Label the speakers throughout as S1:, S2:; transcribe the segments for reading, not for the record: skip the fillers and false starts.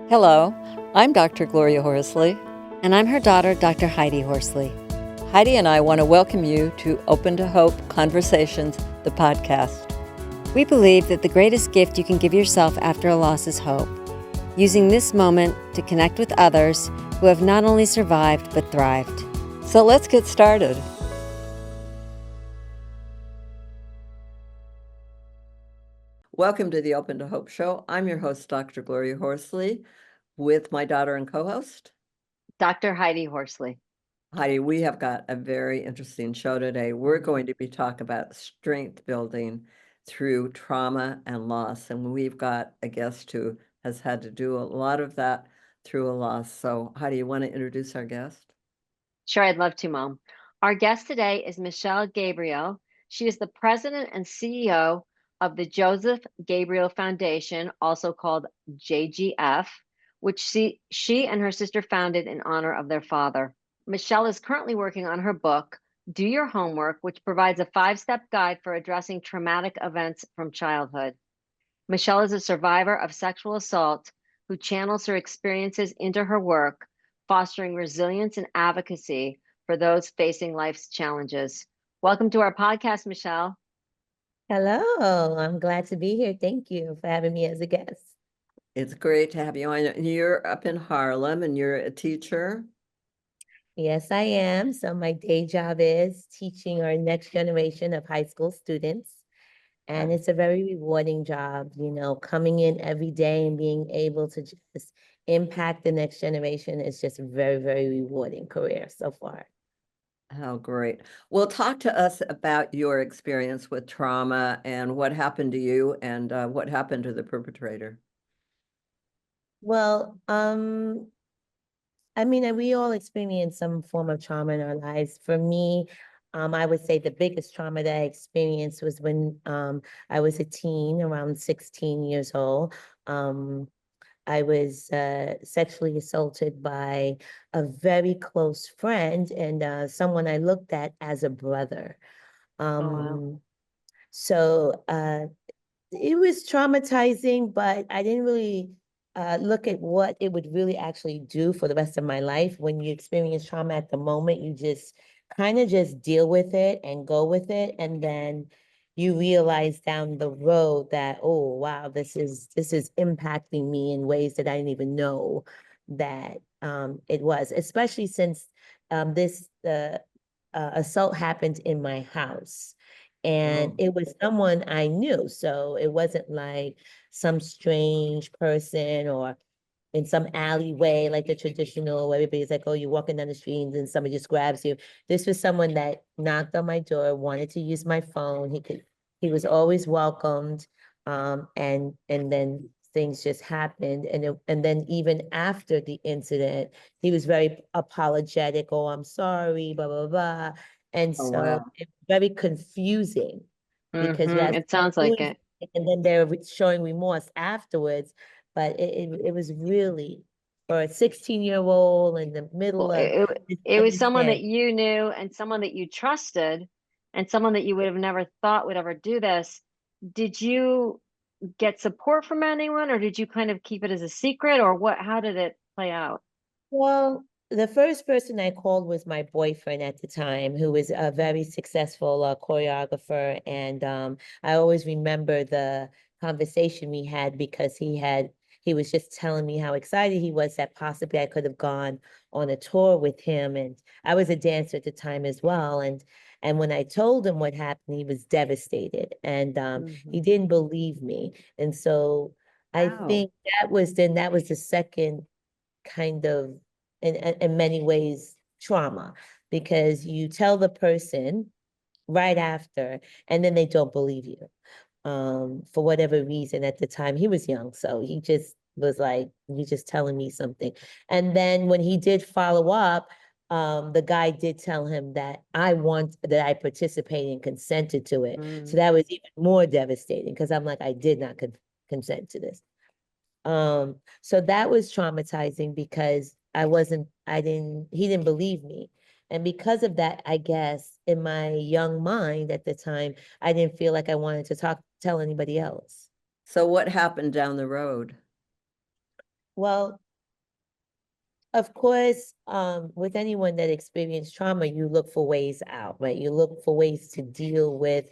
S1: Hello, I'm Dr. Gloria Horsley.
S2: And I'm her daughter, Dr. Heidi Horsley.
S1: Heidi and I want to welcome you to Open to Hope Conversations, the podcast.
S2: We believe that the greatest gift you can give yourself after a loss is hope, using this moment to connect with others who have not only survived but thrived.
S1: So let's get started. Welcome to the Open to Hope show. I'm your host, Dr. Gloria Horsley, with my daughter and co-host,
S2: Dr. Heidi Horsley.
S1: Heidi. We have got a very interesting show today. We're going to be talking about strength building through trauma and loss. And we've got a guest who has had to do a lot of that through a loss. So Heidi, you want to introduce our guest?
S2: Sure, I'd love to, Mom. Our guest today is Michelle Gabriel. She is the president and CEO of the Joseph Gabriel Foundation, also called JGF, which she and her sister founded in honor of their father. Michelle is currently working on her book, Do Your Homework, which provides a 5-step guide for addressing traumatic events from childhood. Michelle is a survivor of sexual assault who channels her experiences into her work, fostering resilience and advocacy for those facing life's challenges. Welcome to our podcast, Michelle.
S3: Hello, I'm glad to be here. Thank you for having me as a guest.
S1: It's great to have you on. You're up in Harlem and you're a teacher.
S3: Yes, I am. So my day job is teaching our next generation of high school students. And it's a very rewarding job, coming in every day and being able to just impact the next generation is just a very, very rewarding career so far.
S1: Oh, great. Well, talk to us about your experience with trauma and what happened to you and what happened to the perpetrator.
S3: Well, we all experience some form of trauma in our lives. For me, I would say the biggest trauma that I experienced was when I was a teen, around 16 years old. I was sexually assaulted by a very close friend and someone I looked at as a brother.
S2: Wow.
S3: So it was traumatizing, but I didn't really look at what it would really actually do for the rest of my life. When you experience trauma at the moment, you just kind of just deal with it and go with it. And then you realize down the road that, oh, wow, this is impacting me in ways that I didn't even know that it was, especially since this assault happened in my house. And
S1: Oh.
S3: it was someone I knew. So it wasn't like some strange person or in some alleyway, like the traditional, where everybody's like, oh, you're walking down the street and then somebody just grabs you. This was someone that knocked on my door, wanted to use my phone. He was always welcomed. And then things just happened. And then even after the incident, he was very apologetic. Oh, I'm sorry, blah, blah, blah. And
S1: Oh,
S3: so
S1: wow.
S3: it's very confusing because you have
S2: It sounds like
S3: doing
S2: it.
S3: and then they're showing remorse afterwards. But it was really for a 16-year-old in the middle
S2: Well,
S3: of this
S2: it was someone that
S3: everything.
S2: you knew and someone that you trusted and someone that you would have never thought would ever do this. Did you get support from anyone, or did you kind of keep it as a secret, or what? How did it play out?
S3: Well, the first person I called was my boyfriend at the time, who was a very successful choreographer. And I always remember the conversation we had because he was just telling me how excited he was that possibly I could have gone on a tour with him. And I was a dancer at the time as well. And when I told him what happened, he was devastated and he didn't believe me. And so I
S1: Wow.
S3: think that was the second kind of in many ways trauma, because you tell the person right after and then they don't believe you for whatever reason. At the time he was young, so he just was like, you just telling me something. And then when he did follow up, the guy did tell him that I participated and consented to it. So that was even more devastating because I'm like, I did not consent to this. So that was traumatizing because he didn't believe me. And because of that, I guess in my young mind at the time, I didn't feel like I wanted to tell anybody else.
S1: So what happened down the road?
S3: Well, of course, with anyone that experienced trauma, you look for ways out, right? You look for ways to deal with,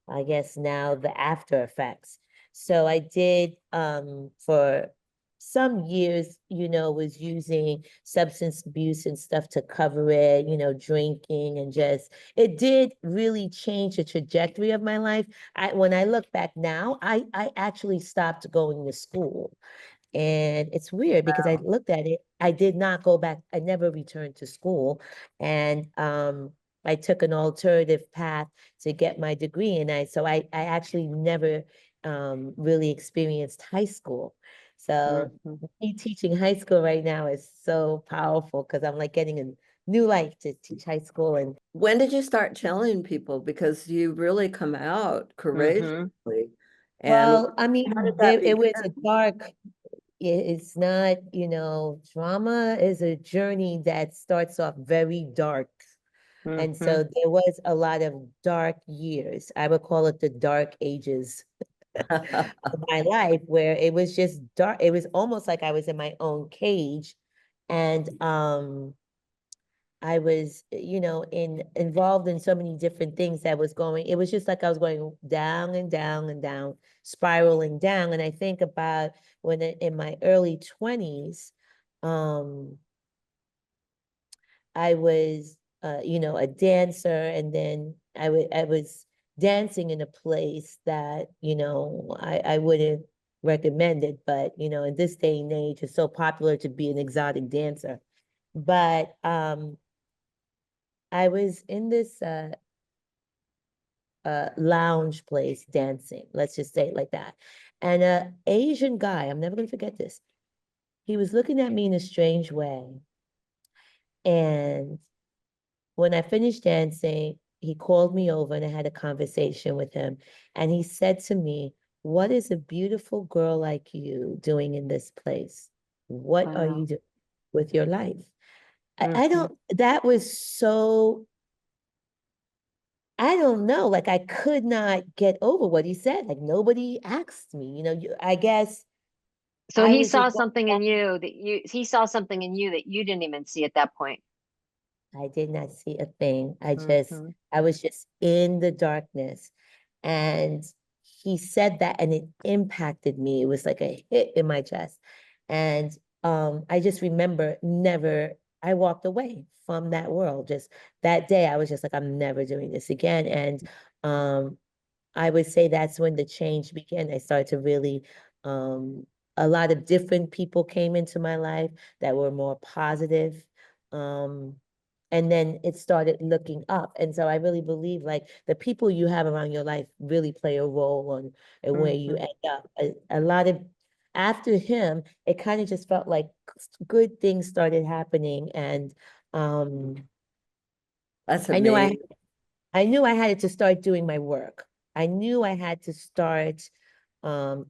S3: I guess now, the after effects. So I did, for some years, was using substance abuse and stuff to cover it, drinking and just, it did really change the trajectory of my life. When I look back now, I actually stopped going to school. And it's weird because I looked at it, I did not go back, I never returned to school. And I took an alternative path to get my degree. And I actually never really experienced high school. So
S2: Mhm.
S3: me teaching high school right now is so powerful because I'm like getting a new life to teach high school. And
S1: When did you start telling people? Because you really come out
S2: Mhm.
S1: courageously. And
S3: well, I
S1: how did
S3: mean,
S1: that
S3: it was a
S1: begin?
S3: dark, it's not, trauma is a journey that starts off very dark. And so
S2: Mhm.
S3: there was a lot of dark years. I would call it the dark ages of my life where it was just dark. It was almost like I was in my own cage. And I was, involved in so many different things that was going, it was just like I was going down and down and down, spiraling down. And I think about when in my early 20s, um, I was, a dancer, and then I was dancing in a place that, I wouldn't recommend it, but, in this day and age, it's so popular to be an exotic dancer. But I was in this lounge place dancing, let's just say it like that. And a Asian guy, I'm never gonna forget this. He was looking at me in a strange way. And when I finished dancing, he called me over and I had a conversation with him. And he said to me, "What is a beautiful girl like you doing in this place? What are you
S2: Wow.
S3: doing with your life?" I
S2: Mhm.
S3: don't, that was so, I don't know, like I could not get over what he said. Like nobody asked me, I guess
S2: So
S3: I
S2: he
S3: was just,
S2: saw something in you that he saw something in you that you didn't even see at that point.
S3: I did not see a thing.
S2: Mhm.
S3: I was just in the darkness. And he said that and it impacted me. It was like a hit in my chest. And I just remember I walked away from that world. Just that day, I was just like, I'm never doing this again. And um, I would say that's when the change began. I started to really, a lot of different people came into my life that were more positive. Um, and then it started looking up. And so I really believe like the people you have around your life really play a role on and where you
S2: Mhm.
S3: end up. A lot of after him, it kind of just felt like good things started happening. And um,
S1: That's
S3: I knew I
S1: amazing.
S3: I knew I had to start doing my work. I knew I had to start um,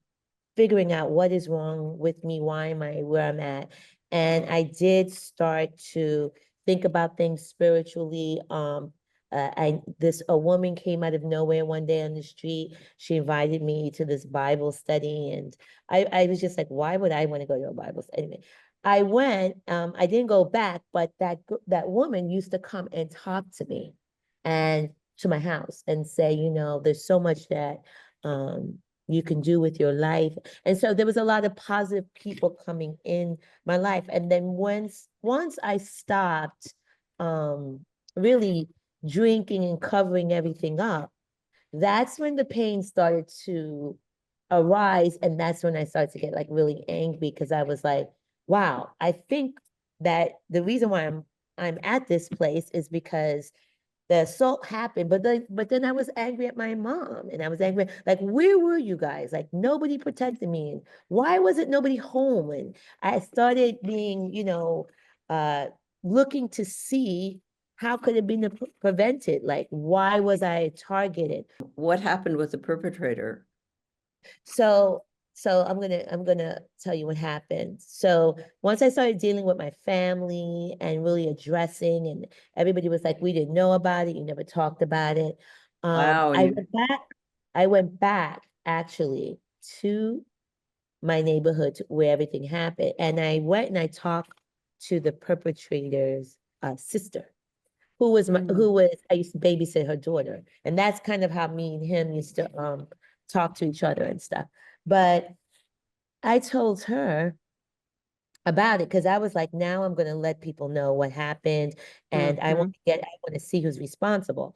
S3: figuring out what is wrong with me, why am I where I'm at. And I did start to think about things spiritually. A woman came out of nowhere one day on the street. She invited me to this Bible study, and I was just like, why would I want to go to a Bible study? Anyway, I went. I didn't go back, but that woman used to come and talk to me, and to my house and say, there's so much that you can do with your life. And so there was a lot of positive people coming in my life. And then once I stopped really drinking and covering everything up, that's when the pain started to arise. And that's when I started to get like really angry because I was like, wow, I think that the reason why I'm at this place is because the assault happened, but then I was angry at my mom, and I was angry, like, where were you guys? Like, nobody protected me, and why wasn't nobody home? And I started being, uh, looking to see how could it have been prevented? Like, why was I targeted?
S1: What happened with the perpetrator?
S3: So so I'm gonna tell you what happened. So once I started dealing with my family and really addressing, and everybody was like, we didn't know about it, you never talked about it.
S1: Wow.
S3: I
S1: And
S3: went back, I went back actually to my neighborhood where everything happened. And I went and I talked to the perpetrator's sister, who was I used to babysit her daughter. And that's kind of how me and him used to talk to each other and stuff. But I told her about it because I was like, now I'm going to let people know what happened, and I want to see who's responsible.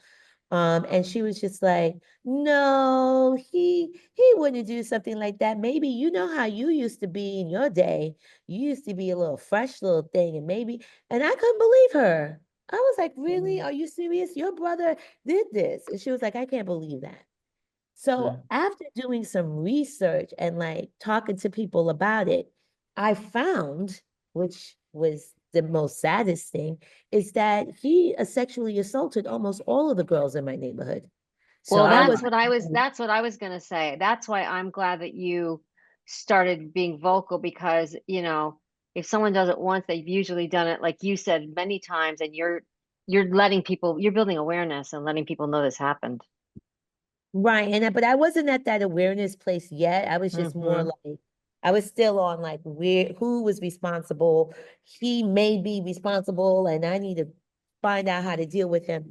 S3: And she was just like, no, he wouldn't do something like that. Maybe you know how you used to be in your day. You used to be a little fresh little thing, and I couldn't believe her. I was like, really? Are you serious? Your brother did this. And she was like, I can't believe that. So after doing some research and like talking to people about it, I found, which was the most saddest thing, is that he sexually assaulted almost all of the girls in my neighborhood. So
S2: Well,
S3: I was,
S2: that's what I was gonna say. That's why I'm glad that you started being vocal because, if someone does it once, they've usually done it, like you said, many times, and you're letting people, you're building awareness and letting people know this happened.
S3: right. But I wasn't at that awareness place yet. I was just more like, I was still on like who was responsible. He may be responsible and I need to find out how to deal with him.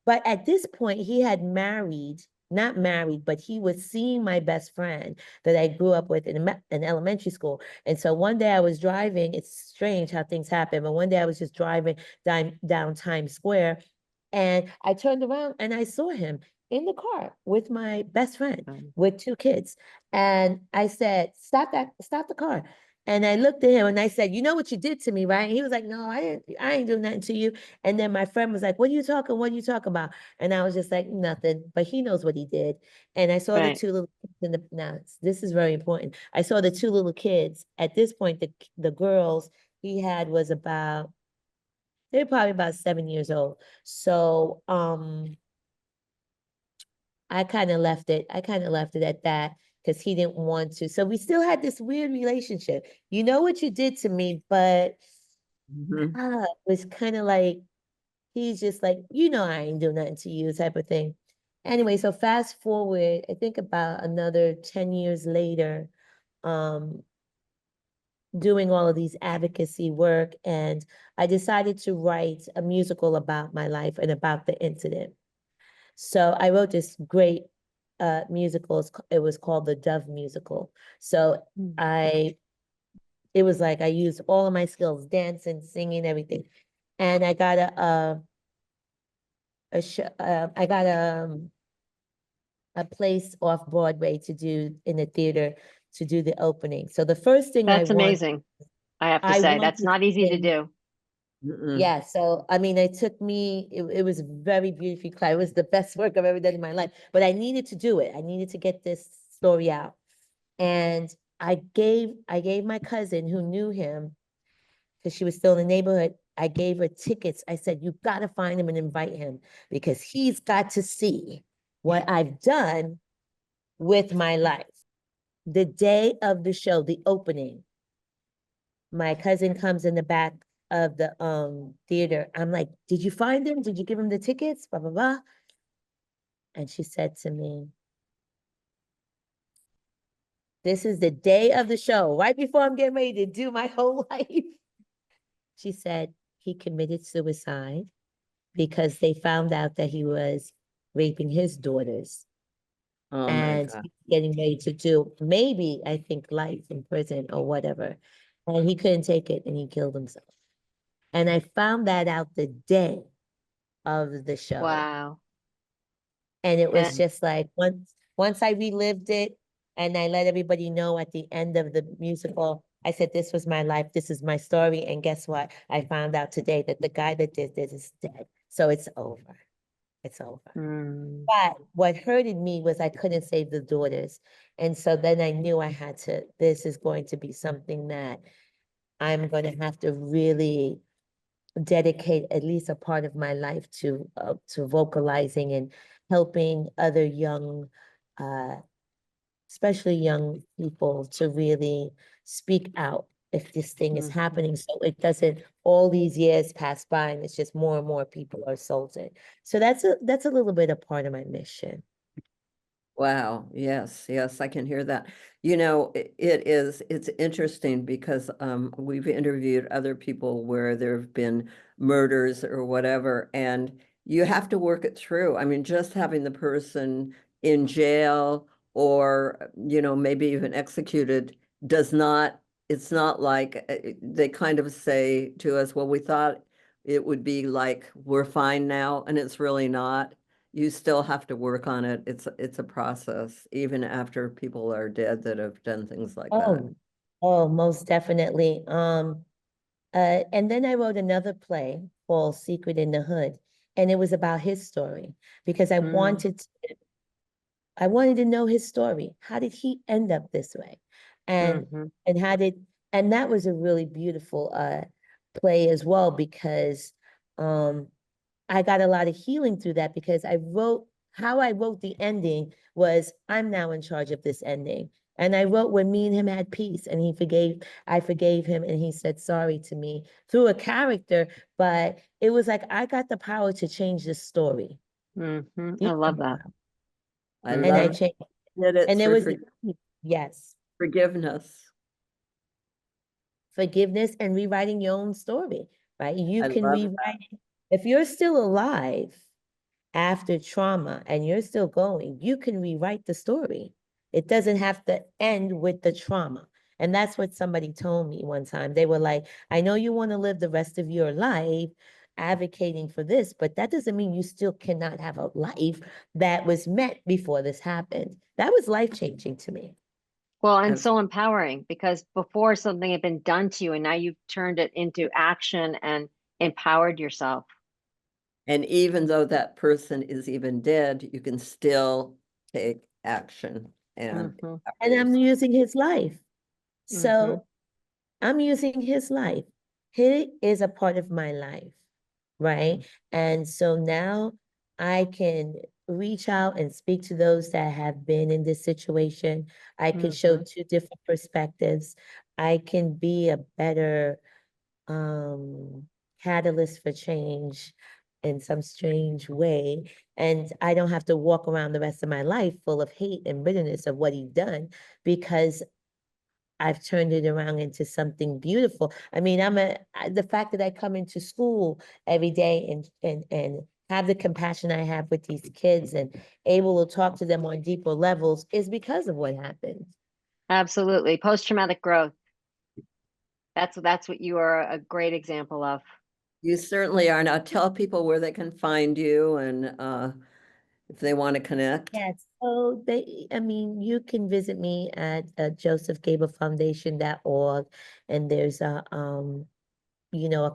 S3: But at this point, he had not married, but he was seeing my best friend that I grew up with in elementary school. And so one day I was driving, it's strange how things happen, but one day I was just driving down Times Square and I turned around and I saw him in the car with my best friend with two kids. And I said, stop the car. And I looked at him and I said, you know what you did to me, right? And he was like, no, I ain't doing nothing to you. And then my friend was like, what are you talking about? And I was just like, nothing, but he knows what he did. And I saw the two little kids now this is very important. I saw the two little kids. At this point, the girls he had was they're probably about 7 years old. So, I kind of left it at that because he didn't want to. So we still had this weird relationship. You know what you did to me, but it was kind of like, he's just like, I ain't doing nothing to you type of thing. Anyway, so fast forward, I think about another 10 years later, doing all of these advocacy work, and I decided to write a musical about my life and about the incident. So I wrote this great musical. It was called the Dove Musical. So it was like I used all of my skills, dancing, singing, everything. And I got I got a place off Broadway to do in the theater to do the opening. So the first thing
S2: That's amazing. I have to say, that's
S3: wanted
S2: not easy to do.
S3: Yeah, so I mean, it was very beautifully clad. It was the best work I've ever done in my life, but I needed to do it. I needed to get this story out. And I gave my cousin who knew him, because she was still in the neighborhood, I gave her tickets. I said, you've got to find him and invite him because he's got to see what I've done with my life. The day of the show, the opening, my cousin comes in the back of the theater. I'm like, did you find him? Did you give him the tickets? Blah, blah, blah. And she said to me, this is the day of the show, right before I'm getting ready to do my whole life. She said he committed suicide because they found out that he was raping his daughters.
S1: Oh my
S3: And
S1: God.
S3: he's getting ready to do maybe, I think, life in prison or whatever. And he couldn't take it and he killed himself. And I found that out the day of the show.
S2: Wow.
S3: And it was
S2: And
S3: just like once I relived it and I let everybody know at the end of the musical, I said, this was my life, this is my story. And guess what? I found out today that the guy that did this is dead. So it's over. It's over. But what hurted me was I couldn't save the daughters. And so then I knew this is going to be something that I'm going to have to really dedicate at least a part of my life to vocalizing and helping other young, especially young people, to really speak out if this thing is happening, so it doesn't all these years pass by and it's just more and more people are assaulted. So that's a little bit a part of my mission.
S1: Wow. Yes. Yes. I can hear that. You know, it's interesting because we've interviewed other people where there have been murders or whatever, and you have to work it through. I mean, just having the person in jail or, maybe even executed does not, it's not like they kind of say to us, well, we thought it would be like, we're fine now, and it's really not. You still have to work on it. It's a process, even after people are dead that have done things like that.
S3: Oh, most definitely. And then I wrote another play called Secret in the Hood, and it was about his story because I wanted to know his story. How did he end up this way? And
S2: Mm-hmm.
S3: and how did and that was a really beautiful play as well because um I got a lot of healing through that because I wrote the ending was I'm now in charge of this ending. And I wrote when me and him had peace and I forgave him and he said sorry to me through a character, but it was like I got the power to change the story.
S2: Mm-hmm. I
S3: You
S2: love
S3: know,
S2: that.
S1: I
S3: and I
S1: love
S2: Mm-hmm.
S3: changed,
S1: that it
S3: and there
S1: through
S3: was, yes,
S1: forgiveness.
S3: forgiveness and rewriting your own story, right? You
S1: I
S3: can
S1: love
S3: rewrite it. If you're still alive after trauma and you're still going, you can rewrite the story. It doesn't have to end with the trauma. And that's what somebody told me one time. They were like, I know you want to live the rest of your life advocating for this, but that doesn't mean you still cannot have a life that was met before this happened. That was life changing to me.
S2: Well, and
S1: it.
S2: so empowering because before something had been done to you and now you've turned it into action and empowered yourself.
S1: And even though that person is even dead, you can still take action and
S2: Mm-hmm.
S3: And I'm using his life.
S2: Mm-hmm.
S3: So I'm using his life. He is a part of my life, right? And so now I can reach out and speak to those that have been in this situation. I can show
S2: Mm-hmm.
S3: two different perspectives. I can be a better catalyst for change in some strange way. And I don't have to walk around the rest of my life full of hate and bitterness of what he done because I've turned it around into something beautiful. I mean, the fact that I come into school every day and have the compassion I have with these kids and able to talk to them on deeper levels is because of what happened.
S2: Absolutely. Post-traumatic growth. That's what you are a great example of.
S1: You certainly are. Now tell people where they can find you and if they want to connect.
S3: Yes. So I mean, you can visit me at josephgabrielfoundation.org and there's a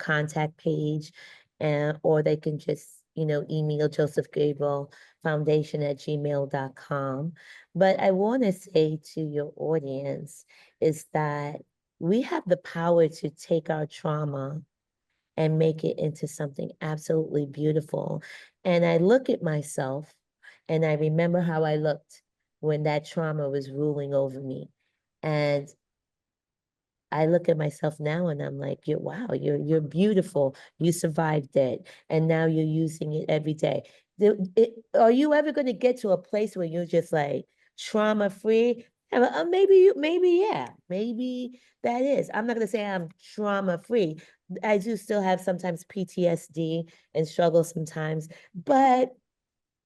S3: contact page, and or they can just, email josephgabrielfoundation@gmail.com. But I want to say to your audience is that we have the power to take our trauma and make it into something absolutely beautiful. And I look at myself and I remember how I looked when that trauma was ruling over me. And I look at myself now and I'm like, wow, you're beautiful. You survived it. And now you're using it every day. Are you ever going to get to a place where you're just like trauma free? Maybe, yeah, maybe that is. I'm not going to say I'm trauma free. I do still have sometimes PTSD and struggle sometimes, but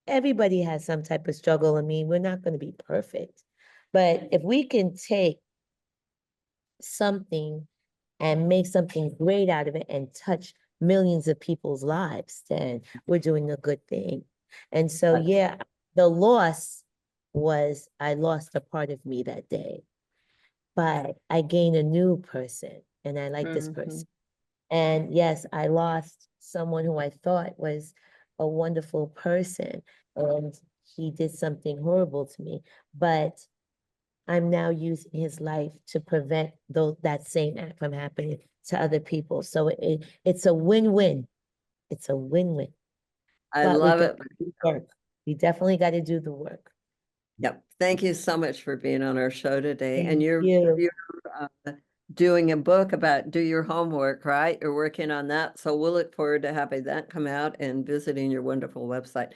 S3: everybody has some type of struggle. I mean, we're not going to be perfect. But if we can take something and make something great out of it and touch millions of people's lives, then we're doing a good thing. And so, yeah, the loss was I lost a part of me that day, but I gained a new person and I like this
S2: Mm-hmm.
S3: person. And yes, I lost someone who I thought was a wonderful person and he did something horrible to me, but I'm now using his life to prevent that same act from happening to other people. So it's a win-win. It's a win-win.
S1: I
S3: But we
S1: love
S3: got
S1: it.
S3: to do the work. We definitely got to do the work.
S1: Yep. Thank you so much for being on our show today. And
S3: Thank you.
S1: you're doing a book about do your homework, right? You're working on that. So we'll look forward to having that come out and visiting your wonderful website.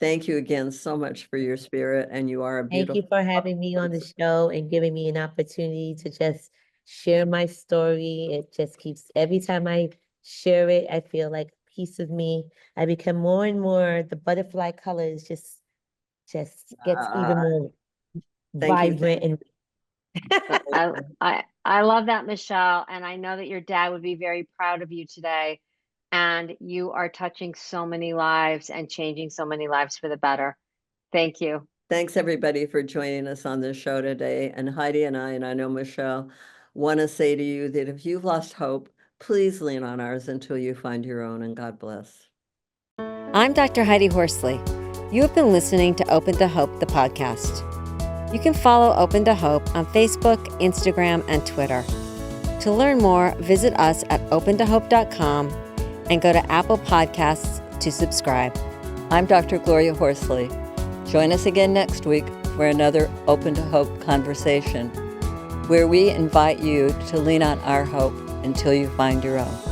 S1: Thank you again so much for your spirit, and you are a
S3: Thank you
S1: beautiful.
S3: for having me on the show and giving me an opportunity to just share my story. It just keeps, every time I share it, I feel like a piece of me. I become more and more, the butterfly colors just gets even more
S1: Thank you.
S3: vibrant and
S2: I love that, Michelle, and I know that your dad would be very proud of you today. And you are touching so many lives and changing so many lives for the better. Thank you.
S1: Thanks, everybody, for joining us on this show today. And Heidi and I know Michelle, want to say to you that if you've lost hope, please lean on ours until you find your own, and God bless.
S4: I'm Dr. Heidi Horsley. You have been listening to Open to Hope, the podcast. You can follow Open to Hope on Facebook, Instagram, and Twitter. To learn more, visit us at opentohope.com and go to Apple Podcasts to subscribe.
S1: I'm Dr. Gloria Horsley. Join us again next week for another Open to Hope conversation, where we invite you to lean on our hope until you find your own.